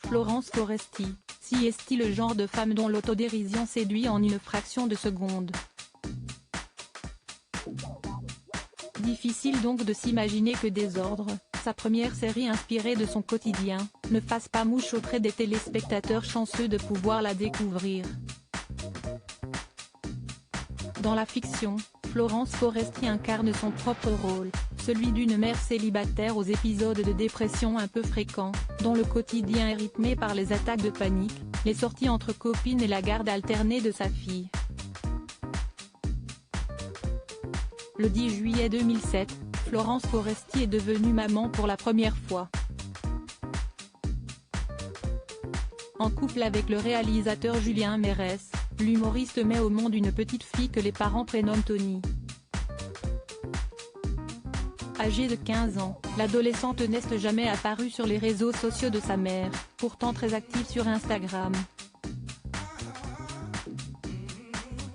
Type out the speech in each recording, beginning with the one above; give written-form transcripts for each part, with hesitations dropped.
Florence Foresti, si est-il le genre de femme dont l'autodérision séduit en une fraction de seconde. Difficile donc de s'imaginer que Désordre, sa première série inspirée de son quotidien, ne fasse pas mouche auprès des téléspectateurs chanceux de pouvoir la découvrir. Dans la fiction, Florence Foresti incarne son propre rôle, celui d'une mère célibataire aux épisodes de dépression un peu fréquents, dont le quotidien est rythmé par les attaques de panique, les sorties entre copines et la garde alternée de sa fille. Le 10 juillet 2007, Florence Foresti est devenue maman pour la première fois. En couple avec le réalisateur Julien Mérès, l'humoriste met au monde une petite fille que les parents prénomment Tony. Âgée de 15 ans, l'adolescente n'est jamais apparue sur les réseaux sociaux de sa mère, pourtant très active sur Instagram.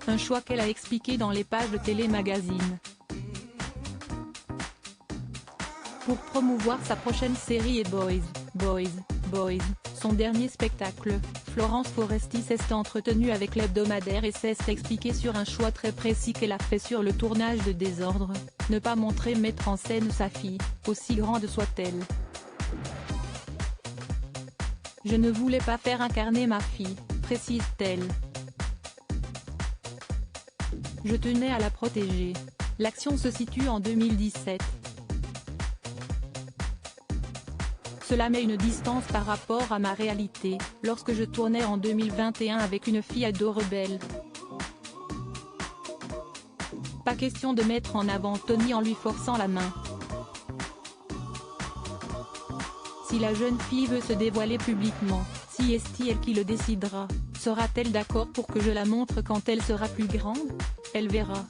Un choix qu'elle a expliqué dans les pages de Télé Magazine. Pour promouvoir sa prochaine série et Boys, son dernier spectacle, Florence Foresti s'est entretenue avec l'hebdomadaire et s'est expliquée sur un choix très précis qu'elle a fait sur le tournage de Désordre, ne pas montrer mettre en scène sa fille, aussi grande soit-elle. Je ne voulais pas faire incarner ma fille, précise-t-elle. Je tenais à la protéger. L'action se situe en 2017. Cela met une distance par rapport à ma réalité, lorsque je tournais en 2021 avec une fille ado rebelle. Pas question de mettre en avant Tony en lui forçant la main. Si la jeune fille veut se dévoiler publiquement, si est-il elle qui le décidera, sera-t-elle d'accord pour que je la montre quand elle sera plus grande? Elle verra.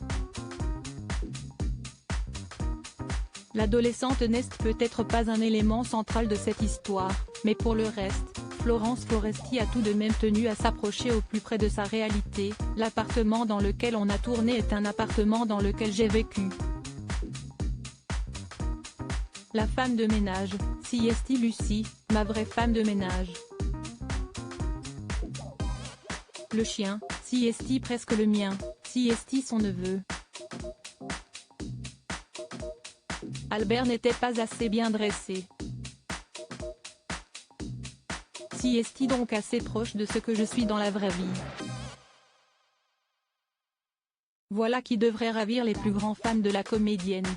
L'adolescente n'est peut-être pas un élément central de cette histoire, mais pour le reste, Florence Foresti a tout de même tenu à s'approcher au plus près de sa réalité. L'appartement dans lequel on a tourné est un appartement dans lequel j'ai vécu. La femme de ménage, si est Lucie, ma vraie femme de ménage. Le chien, si est presque le mien, si est son neveu. Albert n'était pas assez bien dressé. Si est donc assez proche de ce que je suis dans la vraie vie. Voilà qui devrait ravir les plus grands fans de la comédienne.